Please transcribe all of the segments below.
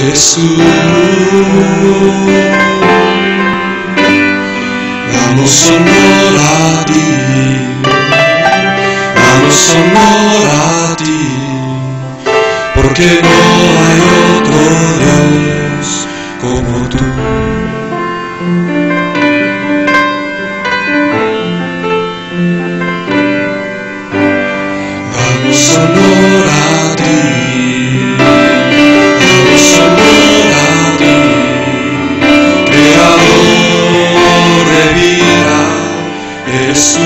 Jesús. Damos honor a ti, damos honor a ti, porque no hay otro Dios como tú. Damos honor a ti, damos honor a ti, Creador de vida, Jesús.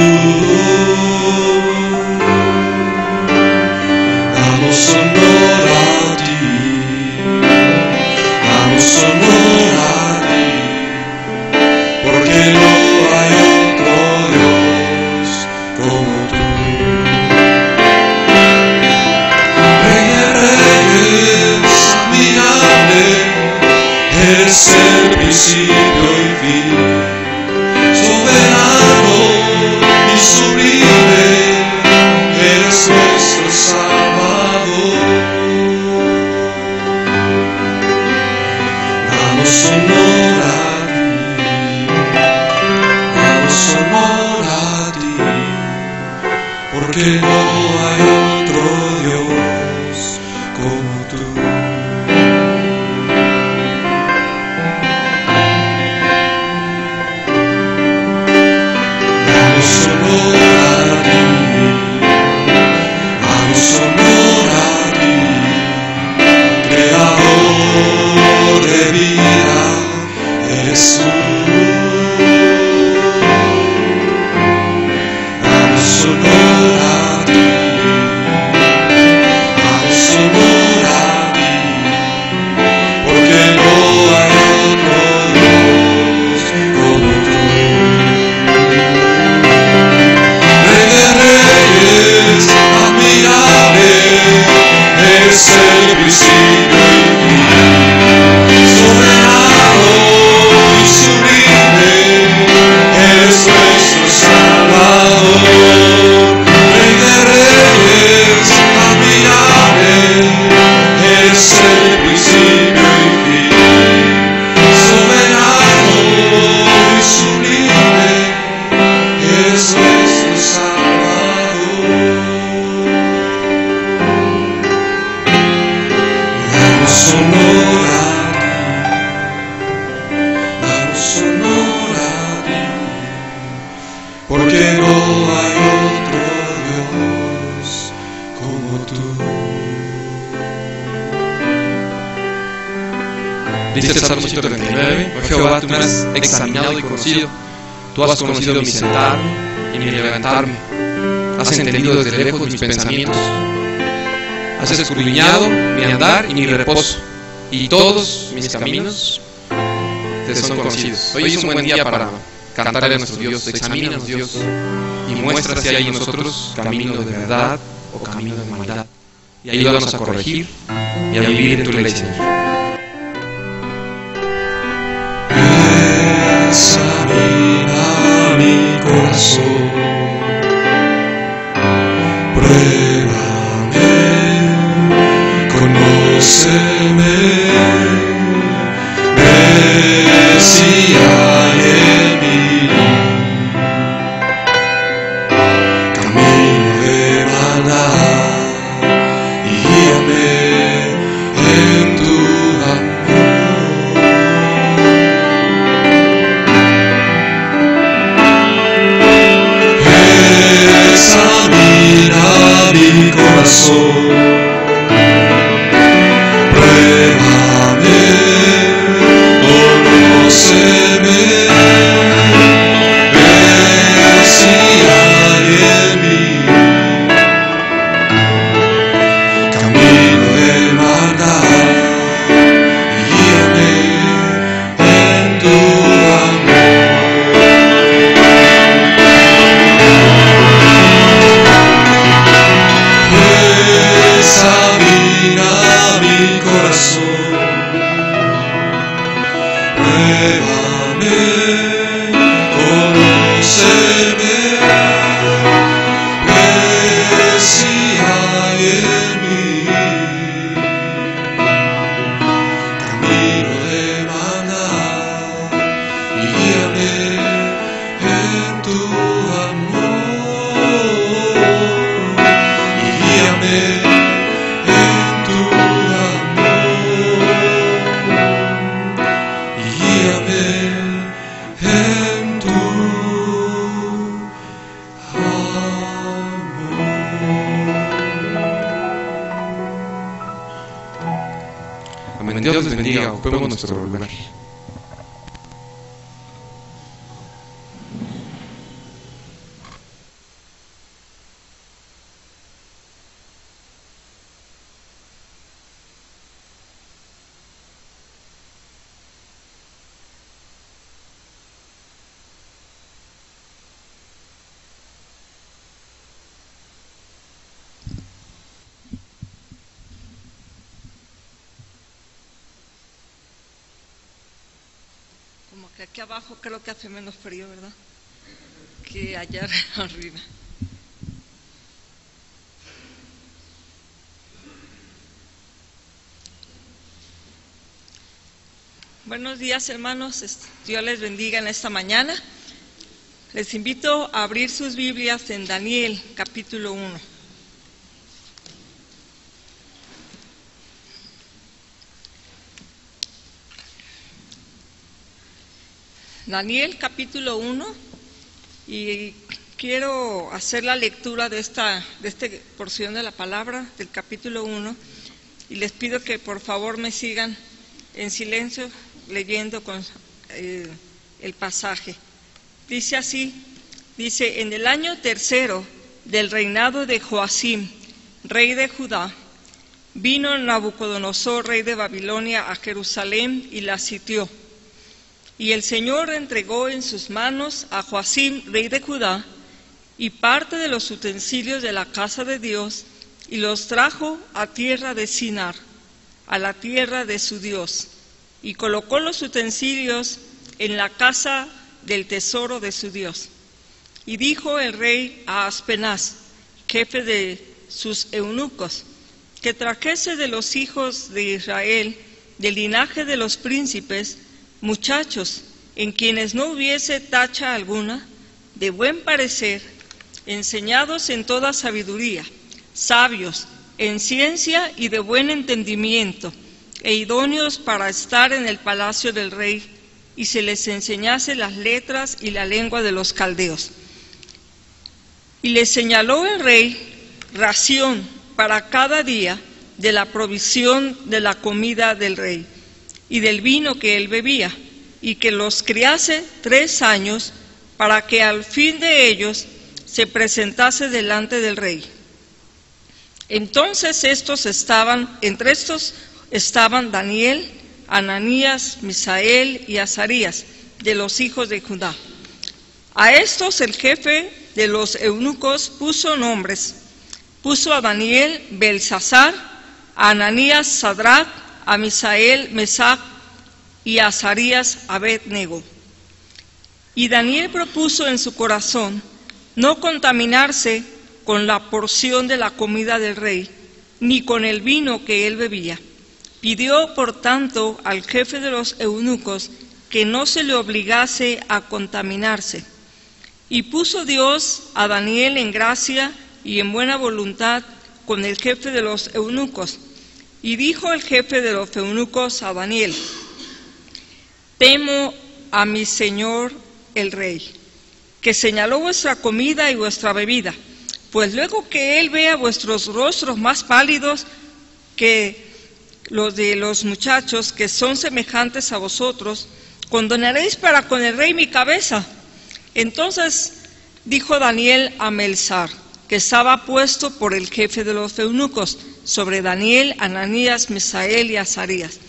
Damos honor a ti, damos honor a ti, porque no hay otro Dios como tú. Rey de reyes, admirable, eres el principio y fin, soberano y sublime, eres nuestro Salvador. Damos honor a ti, damos honor a ti, porque no hay otro Dios como tú. Damos honor a ti, damos honor a ti, Creador de vida, Jesús. Damos honor a ti, damos honor a ti, porque no hay otro Dios como tú. Rey de reyes, admirable, eres el principio y fin, soberano y sublime, eres nuestro Salvador. Rey de reyes, admirable, eres el principio y fin, soberano y sublime, eres nuestro Salvador. Damos honor a ti, damos honor a ti, porque no hay otro Dios como tú. Dice el Salmo 139, oh Jehová, tú me has examinado y conocido, tú has conocido mi sentar y mi levantarme, has entendido desde lejos mis pensamientos, has escudriñado mi andar y mi reposo, y todos mis caminos te son conocidos. Hoy es un buen día para cantarle a nuestro Dios. Examínanos, Dios, y muestra si hay en nosotros camino de verdad o camino de maldad, y ayúdanos a corregir y a vivir en tu ley, Señor. Examina mi corazón, pruébame, conóceme, ve si hay en mí camino de maldad y guíame en tu amor. Examina mi corazón, pruébame, Amén. Dios les bendiga. Ocupemos nuestro lugar. Como que aquí abajo creo que hace menos frío, ¿verdad? Que allá arriba. Buenos días, hermanos. Dios les bendiga en esta mañana. Les invito a abrir sus Biblias en Daniel, capítulo 1. Daniel capítulo 1, y quiero hacer la lectura de esta porción de la palabra del capítulo 1, y les pido que por favor me sigan en silencio leyendo con el pasaje. Dice así, en el año tercero del reinado de Joacim, rey de Judá, vino Nabucodonosor, rey de Babilonia, a Jerusalén y la sitió. Y el Señor entregó en sus manos a Joacim, rey de Judá, y parte de los utensilios de la casa de Dios, y los trajo a tierra de Sinar, a la tierra de su Dios, y colocó los utensilios en la casa del tesoro de su Dios. Y dijo el rey a Aspenaz, jefe de sus eunucos, que trajese de los hijos de Israel, del linaje de los príncipes, muchachos en quienes no hubiese tacha alguna, de buen parecer, enseñados en toda sabiduría, sabios en ciencia y de buen entendimiento, e idóneos para estar en el palacio del rey, y se les enseñase las letras y la lengua de los caldeos. Y les señaló el rey ración para cada día de la provisión de la comida del rey y del vino que él bebía, y que los criase 3 años, para que al fin de ellos se presentase delante del rey. Entonces entre estos estaban Daniel, Ananías, Misael y Azarías, de los hijos de Judá. A estos el jefe de los eunucos puso nombres. Puso a Daniel Belsasar, a Ananías Sadrac, a Misael Mesac y a Azarías Abed-nego. Y Daniel propuso en su corazón no contaminarse con la porción de la comida del rey, ni con el vino que él bebía. Pidió, por tanto, al jefe de los eunucos que no se le obligase a contaminarse. Y puso Dios a Daniel en gracia y en buena voluntad con el jefe de los eunucos. Y dijo el jefe de los eunucos a Daniel: temo a mi señor el rey, que señaló vuestra comida y vuestra bebida, pues luego que él vea vuestros rostros más pálidos que los de los muchachos que son semejantes a vosotros, condonaréis para con el rey mi cabeza. Entonces dijo Daniel a Melsar, que estaba puesto por el jefe de los eunucos, sobre Daniel, Ananías, Misael y Azarías: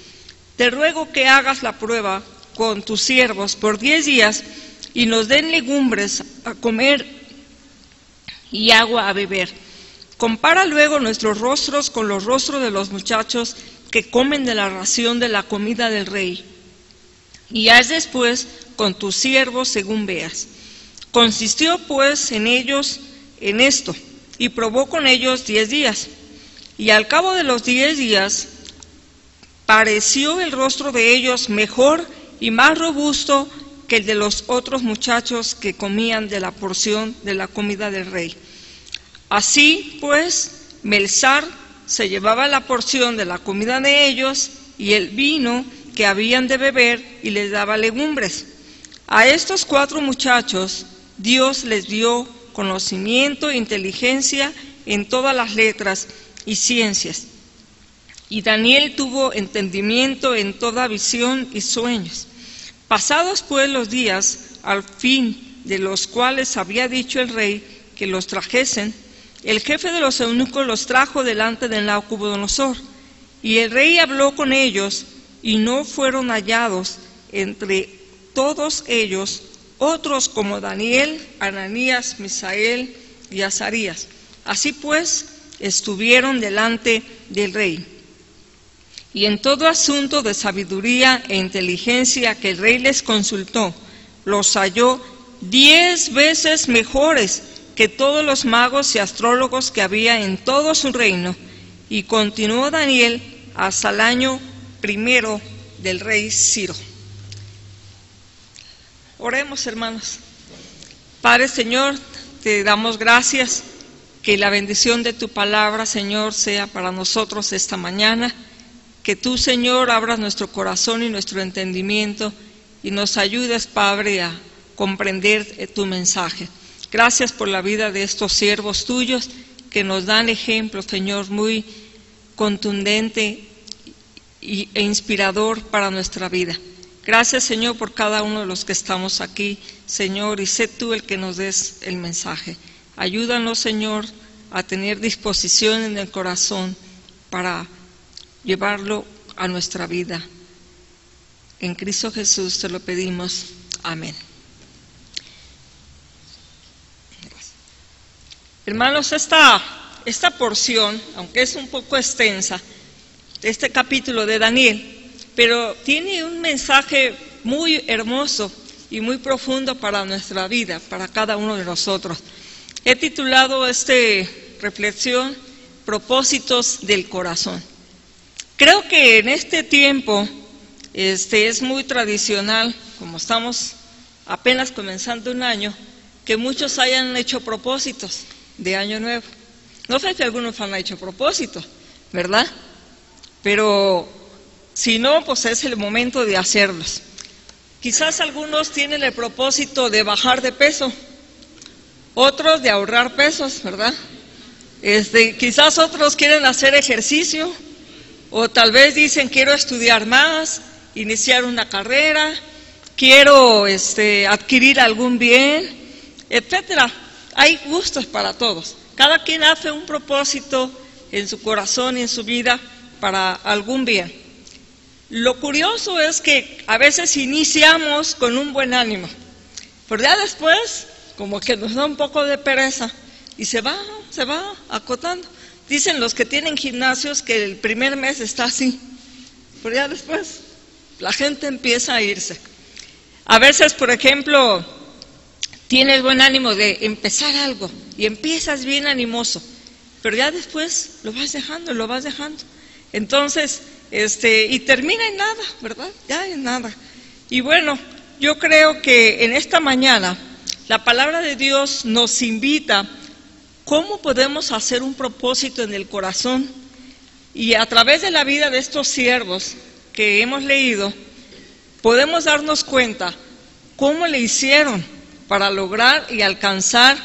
te ruego que hagas la prueba con tus siervos por 10 días, y nos den legumbres a comer y agua a beber. Compara luego nuestros rostros con los rostros de los muchachos que comen de la ración de la comida del rey, y haz después con tus siervos según veas. Consistió pues en ellos en esto, y probó con ellos 10 días. Y al cabo de los 10 días pareció el rostro de ellos mejor y más robusto que el de los otros muchachos que comían de la porción de la comida del rey. Así pues, Melsar se llevaba la porción de la comida de ellos y el vino que habían de beber, y les daba legumbres. A estos 4 muchachos Dios les dio conocimiento e inteligencia en todas las letras y ciencias. Y Daniel tuvo entendimiento en toda visión y sueños. Pasados pues los días, al fin de los cuales había dicho el rey que los trajesen, el jefe de los eunucos los trajo delante de Nabucodonosor. Y el rey habló con ellos, y no fueron hallados entre todos ellos otros como Daniel, Ananías, Misael y Azarías. Así pues, estuvieron delante del rey. Y en todo asunto de sabiduría e inteligencia que el rey les consultó, los halló 10 veces mejores que todos los magos y astrólogos que había en todo su reino. Y continuó Daniel hasta el año 1 del rey Ciro. Oremos, hermanos. Padre, Señor, te damos gracias, que la bendición de tu palabra, Señor, sea para nosotros esta mañana. Que tú, Señor, abras nuestro corazón y nuestro entendimiento y nos ayudes, Padre, a comprender tu mensaje. Gracias por la vida de estos siervos tuyos que nos dan ejemplo, Señor, muy contundente e inspirador para nuestra vida. Gracias, Señor, por cada uno de los que estamos aquí, Señor, y sé tú el que nos des el mensaje. Ayúdanos, Señor, a tener disposición en el corazón para llevarlo a nuestra vida. En Cristo Jesús te lo pedimos. Amén. Hermanos, esta porción, aunque es un poco extensa, de este capítulo de Daniel, pero tiene un mensaje muy hermoso y muy profundo para nuestra vida, para cada uno de nosotros. He titulado esta reflexión Propósitos del Corazón. Creo que en este tiempo es muy tradicional, como estamos apenas comenzando un año, que muchos hayan hecho propósitos de año nuevo. No sé si algunos han hecho propósitos, ¿verdad? Pero si no, pues es el momento de hacerlos. Quizás algunos tienen el propósito de bajar de peso, otros de ahorrar pesos, ¿verdad? Quizás otros quieren hacer ejercicio, o tal vez dicen quiero estudiar más, iniciar una carrera, quiero adquirir algún bien, etcétera. Hay gustos para todos. Cada quien hace un propósito en su corazón y en su vida para algún bien. Lo curioso es que a veces iniciamos con un buen ánimo, pero ya después como que nos da un poco de pereza y se va acotando. Dicen los que tienen gimnasios que el primer mes está así, pero ya después la gente empieza a irse. A veces, por ejemplo, tienes buen ánimo de empezar algo y empiezas bien animoso, pero ya después lo vas dejando. Entonces, y termina en nada, ¿verdad? Ya en nada. Y bueno, yo creo que en esta mañana la palabra de Dios nos invita cómo podemos hacer un propósito en el corazón, y a través de la vida de estos siervos que hemos leído, podemos darnos cuenta cómo le hicieron para lograr y alcanzar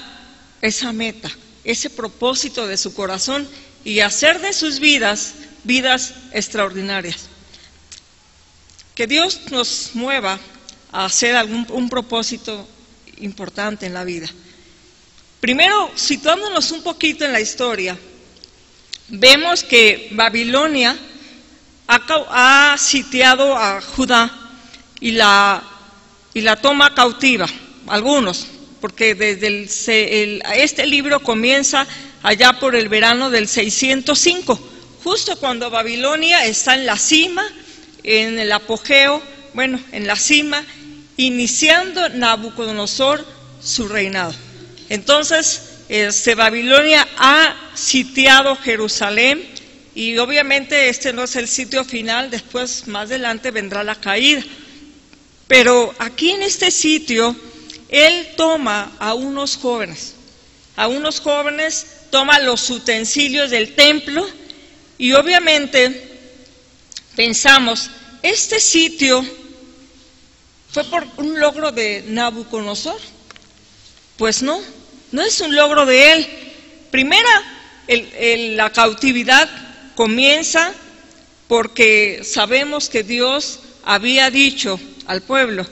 esa meta, ese propósito de su corazón y hacer de sus vidas extraordinarias. Que Dios nos mueva a hacer un propósito importante en la vida. Primero, situándonos un poquito en la historia, vemos que Babilonia ha sitiado a Judá y la toma cautiva, algunos, porque desde este libro comienza allá por el verano del 605, justo cuando Babilonia está en la cima, en el apogeo, en la cima, iniciando Nabucodonosor su reinado. Entonces, Babilonia ha sitiado Jerusalén, y obviamente este no es el sitio final, después más adelante vendrá la caída. Pero aquí en este sitio, él toma a unos jóvenes, toma los utensilios del templo, y obviamente pensamos, ¿este sitio fue por un logro de Nabucodonosor? Pues no es un logro de él. Primera, la cautividad comienza porque sabemos que Dios había dicho al pueblo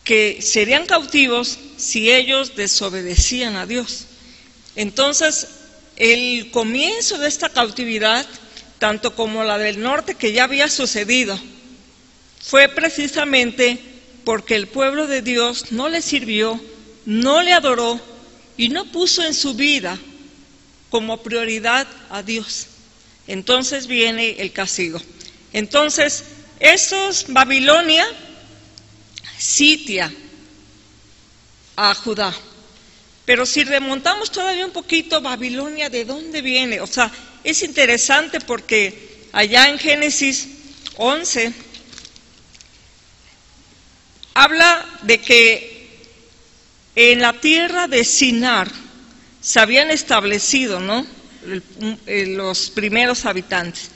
que serían cautivos si ellos desobedecían a Dios. Entonces, el comienzo de esta cautividad, tanto como la del norte que ya había sucedido, fue precisamente porque el pueblo de Dios no le sirvió, no le adoró y no puso en su vida como prioridad a Dios. Entonces viene el castigo. Entonces, Babilonia sitia a Judá. Pero si remontamos todavía un poquito, Babilonia, ¿de dónde viene? O sea, es interesante porque allá en Génesis 11 habla de que en la tierra de Sinar se habían establecido, ¿no?, los primeros habitantes.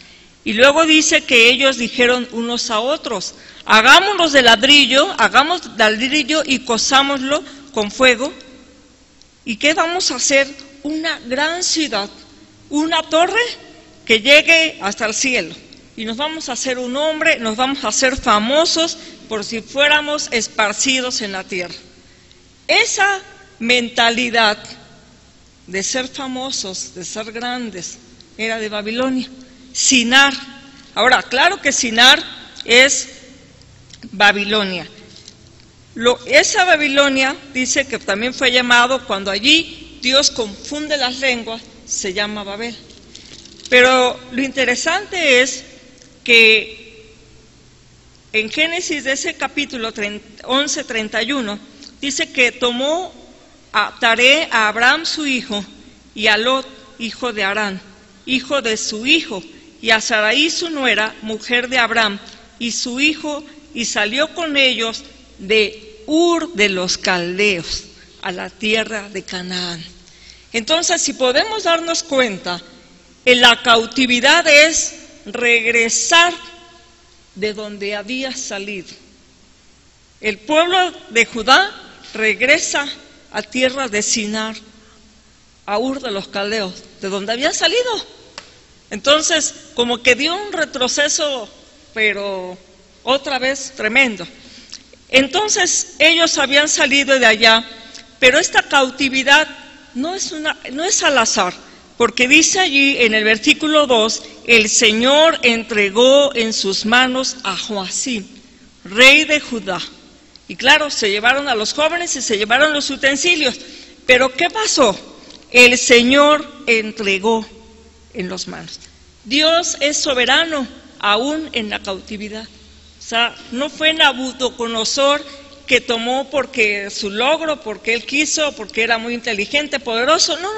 Y luego dice que ellos dijeron unos a otros: hagamos de ladrillo y cozámoslo con fuego. ¿Y qué vamos a hacer? Una gran ciudad, una torre que llegue hasta el cielo. Y nos vamos a hacer un nombre, nos vamos a hacer famosos por si fuéramos esparcidos en la tierra. Esa mentalidad de ser famosos, de ser grandes, era de Babilonia. Sinar. Ahora, claro que Sinar es Babilonia. Esa Babilonia dice que también fue llamado, cuando allí Dios confunde las lenguas, se llama Babel. Pero lo interesante es que en Génesis de ese capítulo 11:31 dice que tomó a Taré, a Abraham su hijo, y a Lot, hijo de Harán, hijo de su hijo, y a Sarai su nuera, mujer de Abraham, y su hijo, y salió con ellos de Ur de los Caldeos a la tierra de Canaán. Entonces, si podemos darnos cuenta, en la cautividad es regresar de donde había salido. El pueblo de Judá regresa a tierra de Sinar, a Ur de los Caldeos, de donde había salido. Entonces, como que dio un retroceso, pero otra vez tremendo. Entonces, ellos habían salido de allá, pero esta cautividad no es al azar, porque dice allí en el versículo 2, el Señor entregó en sus manos a Joacim, rey de Judá. Y claro, se llevaron a los jóvenes y se llevaron los utensilios. Pero ¿qué pasó? El Señor entregó en las manos. Dios es soberano aún en la cautividad. O sea, no fue Nabucodonosor que tomó porque su logro, porque él quiso, porque era muy inteligente, poderoso. No.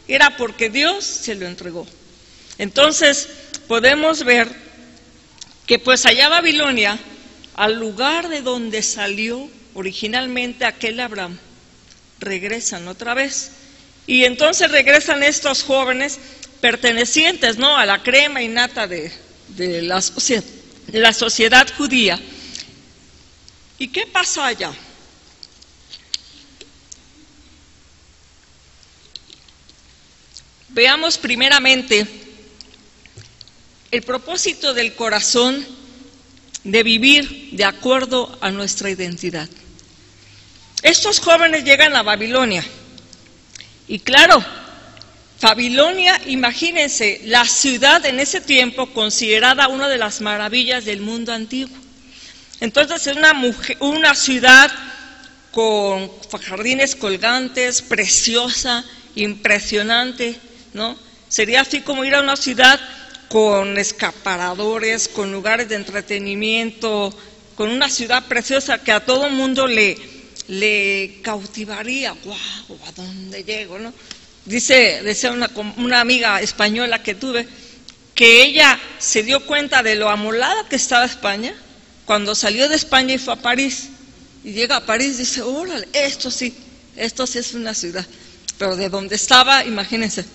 Era porque Dios se lo entregó. Entonces, podemos ver que pues allá Babilonia, al lugar de donde salió originalmente aquel Abraham, regresan otra vez. Y entonces regresan estos jóvenes pertenecientes, ¿no?, a la crema innata de la sociedad judía. ¿Y qué pasa allá? Veamos primeramente el propósito del corazón de vivir de acuerdo a nuestra identidad. Estos jóvenes llegan a Babilonia y claro, Babilonia, imagínense, la ciudad en ese tiempo considerada una de las maravillas del mundo antiguo. Entonces es una ciudad con jardines colgantes, preciosa, impresionante, ¿no? Sería así como ir a una ciudad con escaparadores, con lugares de entretenimiento, con una ciudad preciosa que a todo mundo le cautivaría. ¡Guau! ¿A dónde llego, no? Decía una amiga española que tuve, que ella se dio cuenta de lo amolada que estaba España cuando salió de España y fue a París. Y llega a París y dice, órale, esto sí es una ciudad. Pero de donde estaba, imagínense.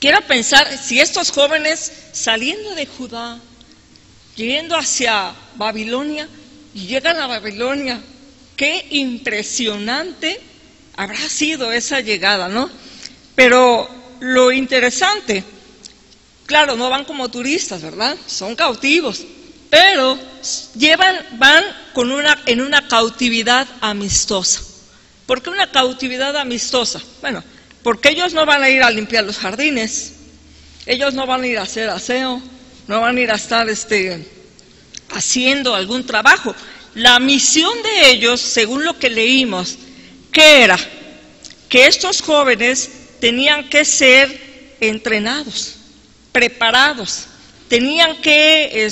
Quiero pensar, si estos jóvenes saliendo de Judá, yendo hacia Babilonia, y llegan a Babilonia, qué impresionante habrá sido esa llegada, ¿no? Pero lo interesante Claro, no van como turistas, ¿verdad? Son cautivos, pero van en una cautividad amistosa. ¿Por qué una cautividad amistosa? Bueno, porque ellos no van a ir a limpiar los jardines, ellos no van a ir a hacer aseo, no van a ir a estar haciendo algún trabajo. La misión de ellos, según lo que leímos, ¿qué era? Que estos jóvenes tenían que ser entrenados, preparados, tenían que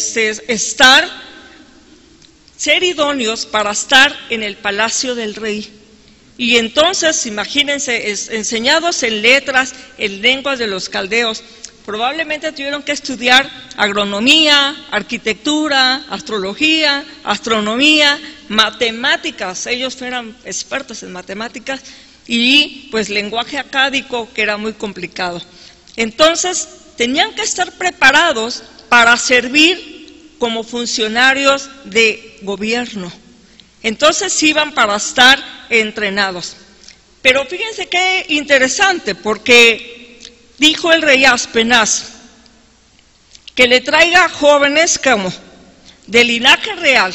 ser idóneos para estar en el palacio del rey. Y entonces, imagínense, enseñados en letras, en lenguas de los caldeos, probablemente tuvieron que estudiar agronomía, arquitectura, astrología, astronomía, matemáticas. Ellos eran expertos en matemáticas y pues lenguaje acádico, que era muy complicado. Entonces, tenían que estar preparados para servir como funcionarios de gobierno. Entonces iban para estar entrenados. Pero fíjense qué interesante, porque dijo el rey Aspenaz que le traiga jóvenes como del linaje real,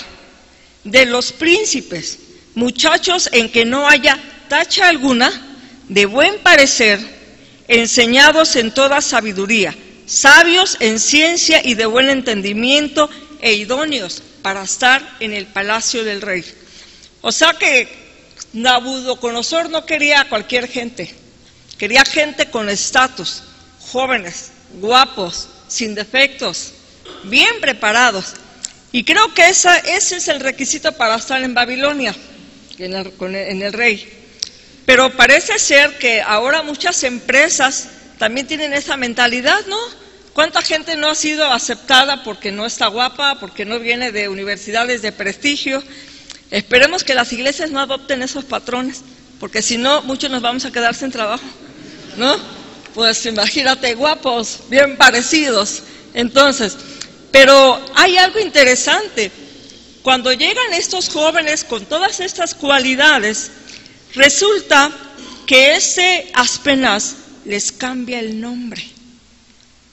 de los príncipes, muchachos en que no haya tacha alguna, de buen parecer, enseñados en toda sabiduría, sabios en ciencia y de buen entendimiento e idóneos para estar en el palacio del rey. O sea que Nabucodonosor no quería a cualquier gente, quería gente con estatus, jóvenes, guapos, sin defectos, bien preparados. Y creo que ese es el requisito para estar en Babilonia, en el rey. Pero parece ser que ahora muchas empresas también tienen esa mentalidad, ¿no? ¿Cuánta gente no ha sido aceptada porque no está guapa, porque no viene de universidades de prestigio? Esperemos que las iglesias no adopten esos patrones, porque si no, muchos nos vamos a quedar sin trabajo, ¿no? Pues imagínate, guapos, bien parecidos. Entonces, pero hay algo interesante. Cuando llegan estos jóvenes con todas estas cualidades, resulta que ese Aspenaz les cambia el nombre.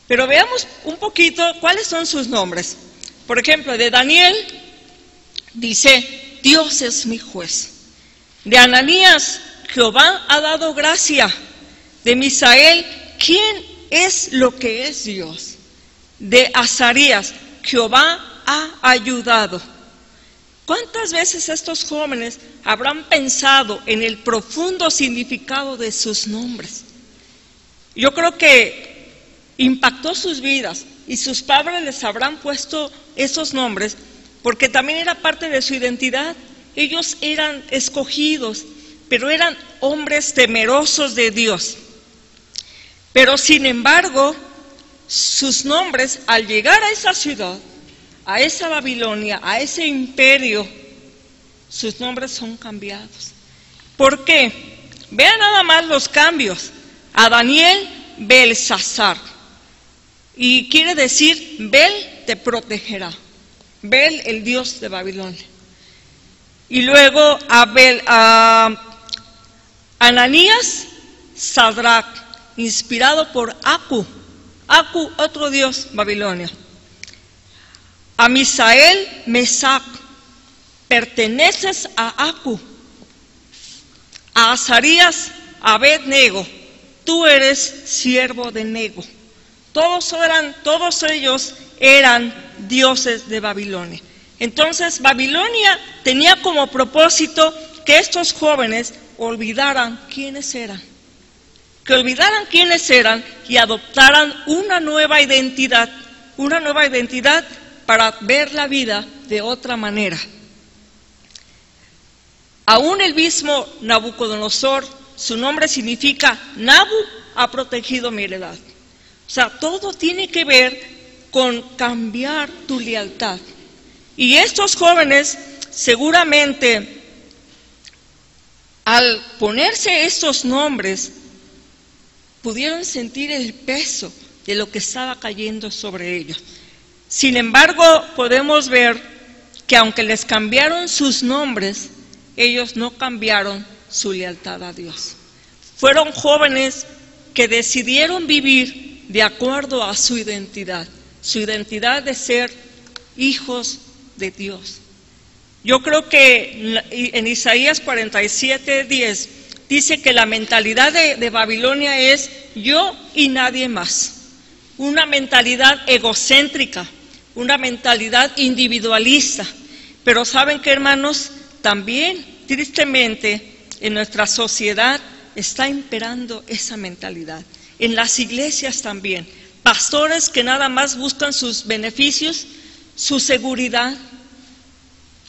Pero veamos un poquito cuáles son sus nombres. Por ejemplo, de Daniel dice: Dios es mi juez. De Ananías, Jehová ha dado gracia. De Misael, ¿quién es lo que es Dios? De Azarías, Jehová ha ayudado. ¿Cuántas veces estos jóvenes habrán pensado en el profundo significado de sus nombres? Yo creo que impactó sus vidas y sus padres les habrán puesto esos nombres porque también era parte de su identidad. Ellos eran escogidos, pero eran hombres temerosos de Dios. Pero sin embargo, sus nombres, al llegar a esa ciudad, a esa Babilonia, a ese imperio, sus nombres son cambiados. ¿Por qué? Vean nada más los cambios. A Daniel, Belsasar. Y quiere decir, Bel te protegerá. Bel, el dios de Babilonia. Y luego a Ananías, Sadrach, inspirado por Aku. Aku, otro dios, Babilonia. A Misael, Mesac, perteneces a Aku. A Azarías, Abed-nego, tú eres siervo de Nego. Todos ellos eran dioses de Babilonia. Entonces Babilonia tenía como propósito que estos jóvenes olvidaran quiénes eran, y adoptaran una nueva identidad para ver la vida de otra manera. Aún el mismo Nabucodonosor, su nombre significa Nabu ha protegido mi heredad. O sea, todo tiene que ver con cambiar tu lealtad. Y estos jóvenes seguramente al ponerse estos nombres pudieron sentir el peso de lo que estaba cayendo sobre ellos. Sin embargo, podemos ver que aunque les cambiaron sus nombres, ellos no cambiaron su lealtad a Dios. Fueron jóvenes que decidieron vivir de acuerdo a su identidad de ser hijos de Dios. Yo creo que en Isaías 47:10 dice que la mentalidad de Babilonia es yo y nadie más. Una mentalidad egocéntrica, una mentalidad individualista. Pero ¿saben qué, hermanos? También, tristemente, en nuestra sociedad está imperando esa mentalidad. En las iglesias también. Pastores que nada más buscan sus beneficios, su seguridad,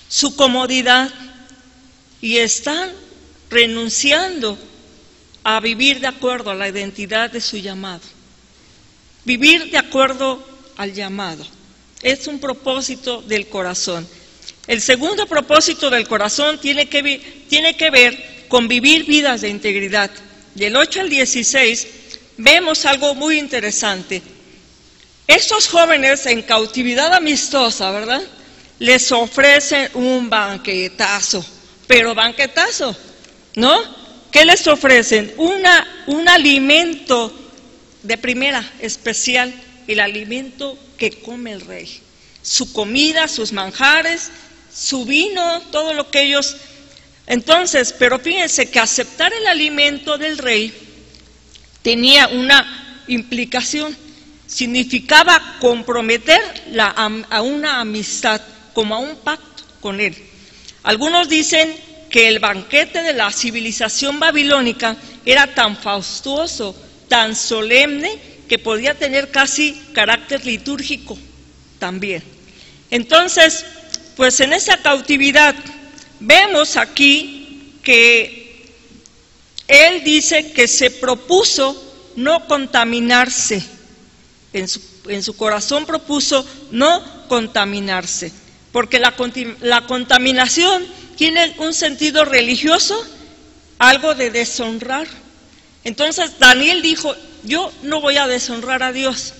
su comodidad, y están renunciando a vivir de acuerdo a la identidad de su llamado. Vivir de acuerdo al llamado. Es un propósito del corazón. El segundo propósito del corazón tiene que ver con vivir vidas de integridad. Del 8 al 16 vemos algo muy interesante. Estos jóvenes en cautividad amistosa, ¿verdad?, les ofrecen un banquetazo, pero banquetazo, ¿no? ¿Qué les ofrecen? Un alimento de primera, especial, el alimento que come el rey. Su comida, sus manjares, su vino, todo lo que ellos... Entonces, pero fíjense que aceptar el alimento del rey tenía una implicación. Significaba comprometer a una amistad, como a un pacto con él. Algunos dicen que el banquete de la civilización babilónica era tan fastuoso, tan solemne, que podía tener casi carácter litúrgico también. Entonces, pues en esa cautividad vemos aquí que él dice que se propuso no contaminarse. En su corazón propuso no contaminarse, porque la contaminación tiene un sentido religioso, algo de deshonrar. Entonces Daniel dijo, yo no voy a deshonrar a Dios,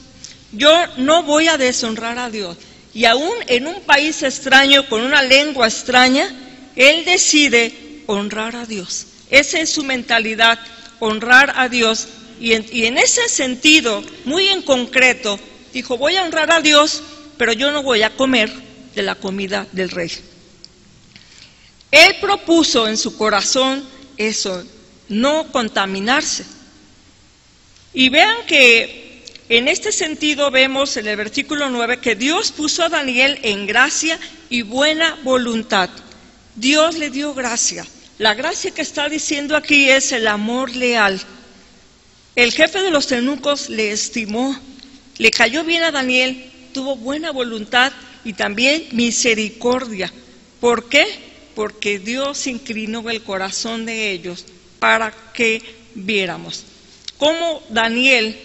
yo no voy a deshonrar a Dios. Y aún en un país extraño, con una lengua extraña, él decide honrar a Dios. Esa es su mentalidad, honrar a Dios. Y en ese sentido, muy en concreto, dijo, voy a honrar a Dios, pero yo no voy a comer de la comida del rey. Él propuso en su corazón eso, no contaminarse. Y vean que en este sentido vemos en el versículo 9 que Dios puso a Daniel en gracia y buena voluntad. Dios le dio gracia. La gracia que está diciendo aquí es el amor leal. El jefe de los eunucos le estimó, le cayó bien a Daniel, tuvo buena voluntad y también misericordia. ¿Por qué? Porque Dios inclinó el corazón de ellos para que viéramos. Cómo Daniel,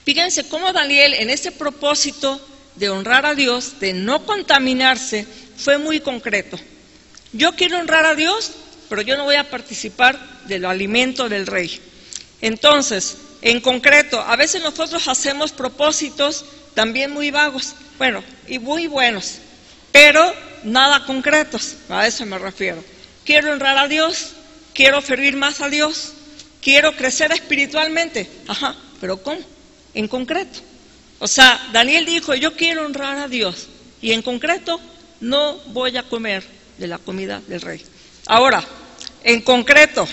fíjense cómo Daniel en ese propósito de honrar a Dios, de no contaminarse, fue muy concreto. Yo quiero honrar a Dios, pero yo no voy a participar del alimento del rey. Entonces, en concreto, a veces nosotros hacemos propósitos también muy vagos, bueno, y muy buenos, pero nada concretos, a eso me refiero. Quiero honrar a Dios, quiero servir más a Dios, quiero crecer espiritualmente, pero ¿cómo? En concreto. O sea, Daniel dijo, yo quiero honrar a Dios, y en concreto, no voy a comer de la comida del rey. Ahora, en concreto,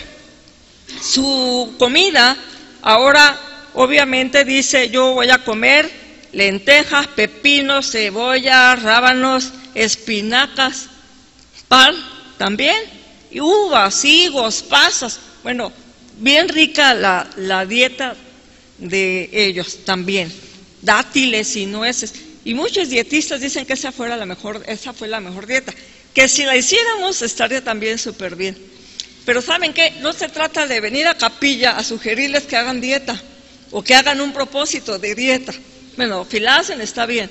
su comida, ahora obviamente dice, yo voy a comer lentejas, pepinos, cebolla, rábanos, espinacas, pan también, y uvas, higos, pasas. Bueno, bien rica la dieta de ellos también, dátiles y nueces. Y muchos dietistas dicen que esa fue la mejor dieta, que si la hiciéramos estaría también súper bien. Pero ¿saben qué? No se trata de venir a capilla a sugerirles que hagan dieta o que hagan un propósito de dieta. Bueno, si la hacen está bien,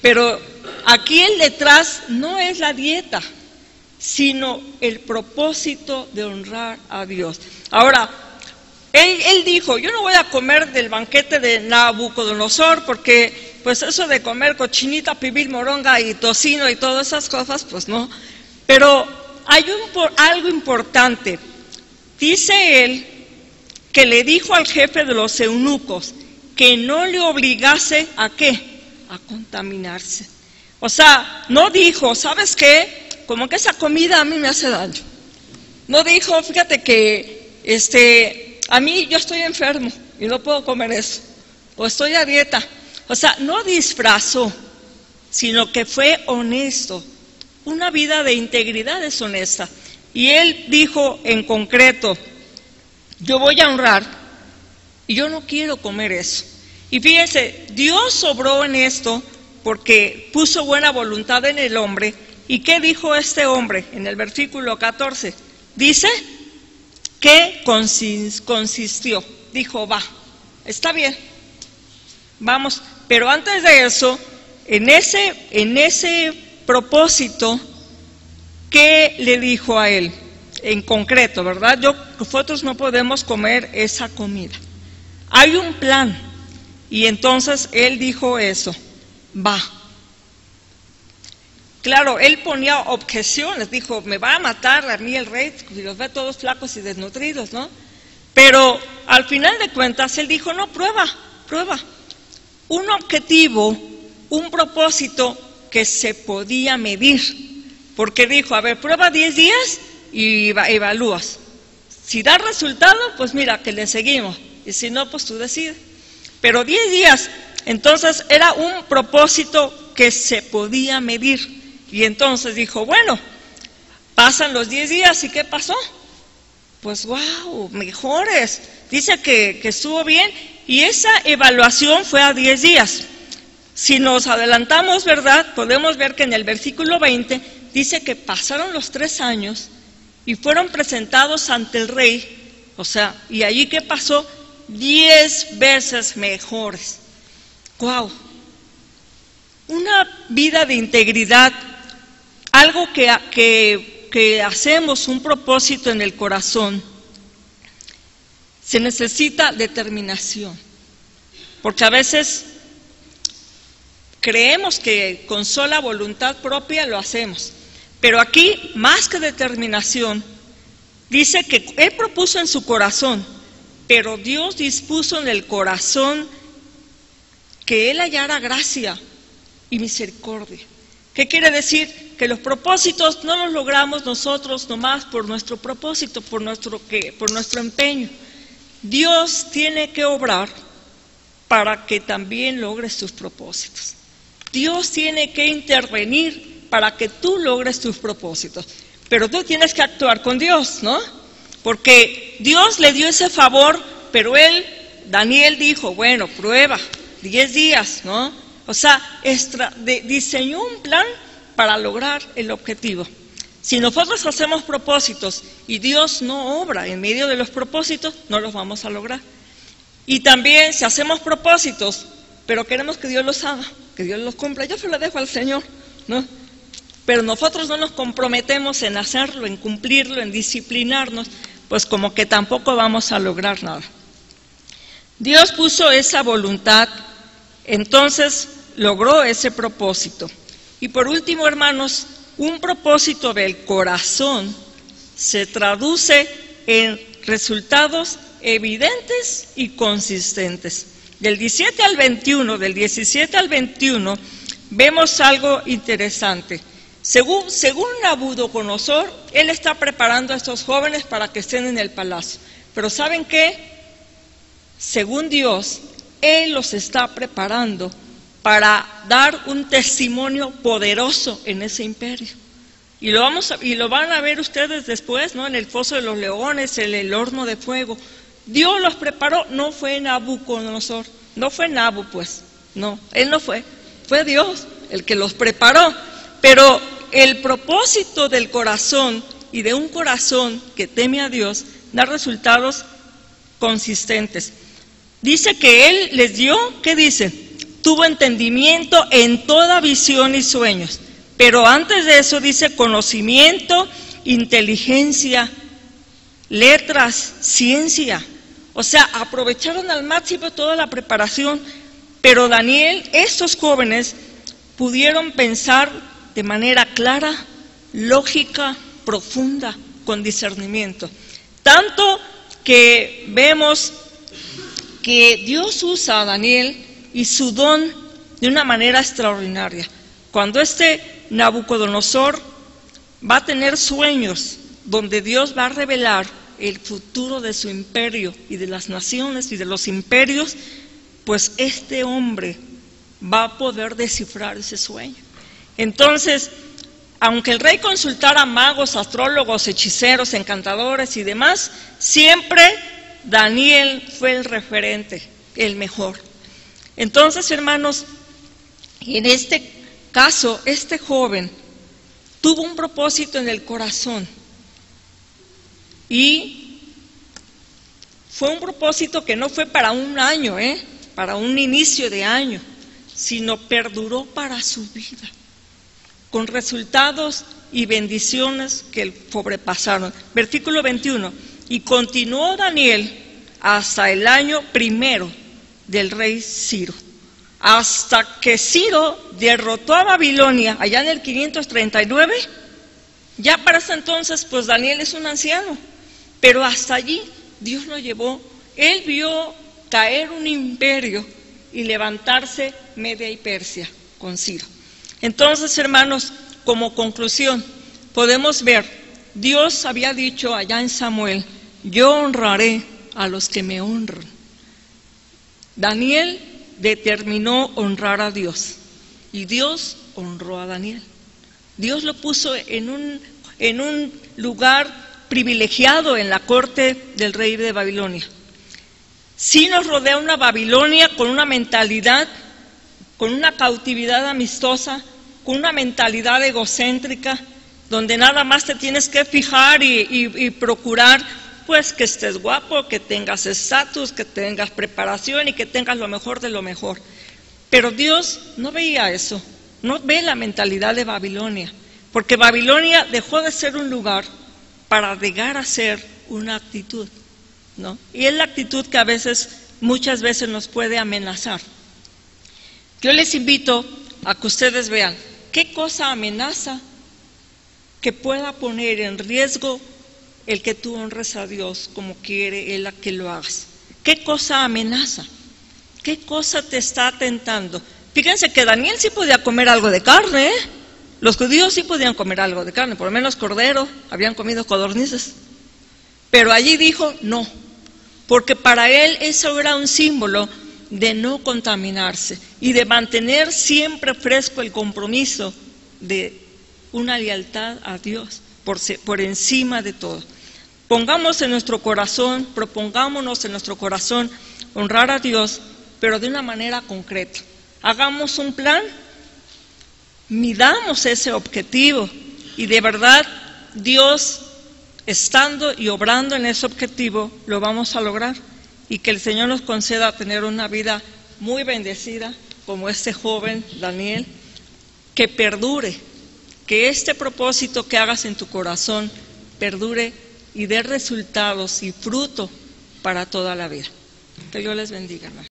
pero aquí el detrás no es la dieta, sino el propósito de honrar a Dios. Ahora, él dijo, yo no voy a comer del banquete de Nabucodonosor porque pues eso de comer cochinita, pibil, moronga y tocino y todas esas cosas, pues no. Pero hay algo importante. Dice él que le dijo al jefe de los eunucos, que no le obligase ¿a qué? A contaminarse. O sea, no dijo, ¿sabes qué? Como que esa comida a mí me hace daño. No dijo, fíjate que a mí yo estoy enfermo y no puedo comer eso. O estoy a dieta. O sea, no disfrazó, sino que fue honesto. Una vida de integridad es honesta. Y él dijo en concreto, yo voy a honrar y yo no quiero comer eso. Y fíjense, Dios obró en esto porque puso buena voluntad en el hombre. ¿Y qué dijo este hombre en el versículo 14? Dice que consistió. Dijo, va, está bien, vamos. Pero antes de eso, en ese propósito, ¿qué le dijo a él? En concreto, ¿verdad? Nosotros no podemos comer esa comida. Hay un plan. Y entonces él dijo eso, va. Claro, él ponía objeciones, dijo, me va a matar a mí el rey, y los ve todos flacos y desnutridos, ¿no? Pero al final de cuentas, él dijo, no, prueba. Un objetivo, un propósito que se podía medir. Porque dijo, a ver, prueba 10 días y evalúas. Si da resultado, pues mira, que le seguimos. Y si no, pues tú decides. Pero 10 días, entonces era un propósito que se podía medir. Y entonces dijo, bueno, pasan los 10 días, ¿y qué pasó? Pues wow, mejores. Dice que estuvo bien, y esa evaluación fue a 10 días. Si nos adelantamos, ¿verdad? Podemos ver que en el versículo 20 dice que pasaron los 3 años y fueron presentados ante el rey. O sea, ¿y allí qué pasó? 10 veces mejores. Wow. Una vida de integridad. Algo que hacemos, un propósito en el corazón, se necesita determinación, porque a veces creemos que con sola voluntad propia lo hacemos, pero aquí, más que determinación, dice que él propuso en su corazón, pero Dios dispuso en el corazón que él hallara gracia y misericordia. ¿Qué quiere decir? Que los propósitos no los logramos nosotros nomás por nuestro propósito, por nuestro empeño. Dios tiene que obrar para que también logres tus propósitos. Dios tiene que intervenir para que tú logres tus propósitos. Pero tú tienes que actuar con Dios, ¿no? Porque Dios le dio ese favor, pero Daniel dijo, bueno, prueba, 10 días, ¿no? O sea, diseñó un plan para lograr el objetivo. Si nosotros hacemos propósitos y Dios no obra en medio de los propósitos, no los vamos a lograr. Y también si hacemos propósitos, pero queremos que Dios los haga, que Dios los cumpla, yo se lo dejo al Señor, ¿no? Pero nosotros no nos comprometemos en hacerlo, en cumplirlo, en disciplinarnos, pues como que tampoco vamos a lograr nada. Dios puso esa voluntad, entonces logró ese propósito. Y por último, hermanos, un propósito del corazón se traduce en resultados evidentes y consistentes. Del 17 al 21, vemos algo interesante. Según Nabucodonosor, él está preparando a estos jóvenes para que estén en el palacio. Pero ¿saben qué? Según Dios, él los está preparando para dar un testimonio poderoso en ese imperio. Y lo van a ver ustedes después, ¿no? En el foso de los leones, en el horno de fuego. Dios los preparó, no fue Nabucodonosor, no fue Nabu, pues, no, él no fue Dios el que los preparó. Pero el propósito del corazón y de un corazón que teme a Dios da resultados consistentes. Dice que él les dio, ¿qué dice? Tuvo entendimiento en toda visión y sueños. Pero antes de eso dice conocimiento, inteligencia, letras, ciencia. O sea, aprovecharon al máximo toda la preparación. Pero Daniel, estos jóvenes pudieron pensar de manera clara, lógica, profunda, con discernimiento. Tanto que vemos que Dios usa a Daniel y su don de una manera extraordinaria. Cuando Nabucodonosor va a tener sueños donde Dios va a revelar el futuro de su imperio y de las naciones y de los imperios, pues este hombre va a poder descifrar ese sueño. Entonces, aunque el rey consultara magos, astrólogos, hechiceros, encantadores y demás, siempre Daniel fue el referente, el mejor. Entonces, hermanos, en este caso, este joven tuvo un propósito en el corazón y fue un propósito que no fue para un año, para un inicio de año, sino perduró para su vida, con resultados y bendiciones que sobrepasaron. Versículo 21, y continuó Daniel hasta el año 1 del rey Ciro, hasta que Ciro derrotó a Babilonia allá en el 539. Ya para ese entonces, pues Daniel es un anciano, pero hasta allí Dios lo llevó. Él vio caer un imperio y levantarse Media y Persia con Ciro. Entonces, hermanos, como conclusión, podemos ver, Dios había dicho allá en Samuel, yo honraré a los que me honran. Daniel determinó honrar a Dios y Dios honró a Daniel. Dios lo puso en un lugar privilegiado en la corte del rey de Babilonia. Sí nos rodea una Babilonia con una mentalidad, con una cautividad amistosa, con una mentalidad egocéntrica, donde nada más te tienes que fijar y procurar pues que estés guapo, que tengas estatus, que tengas preparación y que tengas lo mejor de lo mejor. Pero Dios no veía eso, no ve la mentalidad de Babilonia, porque Babilonia dejó de ser un lugar para llegar a ser una actitud, ¿no? Y es la actitud que muchas veces nos puede amenazar. Yo les invito a que ustedes vean qué cosa amenaza que pueda poner en riesgo el que tú honres a Dios como quiere Él a que lo hagas. ¿Qué cosa amenaza? ¿Qué cosa te está tentando? Fíjense que Daniel sí podía comer algo de carne, ¿eh? Los judíos sí podían comer algo de carne, por lo menos cordero, habían comido codornices. Pero allí dijo no, porque para él eso era un símbolo de no contaminarse y de mantener siempre fresco el compromiso de una lealtad a Dios por encima de todo. Pongámonos en nuestro corazón, propongámonos en nuestro corazón honrar a Dios, pero de una manera concreta. Hagamos un plan, midamos ese objetivo y de verdad Dios, estando y obrando en ese objetivo, lo vamos a lograr y que el Señor nos conceda tener una vida muy bendecida como este joven Daniel, que perdure, que este propósito que hagas en tu corazón perdure y dé resultados y fruto para toda la vida. Que Dios les bendiga, hermano.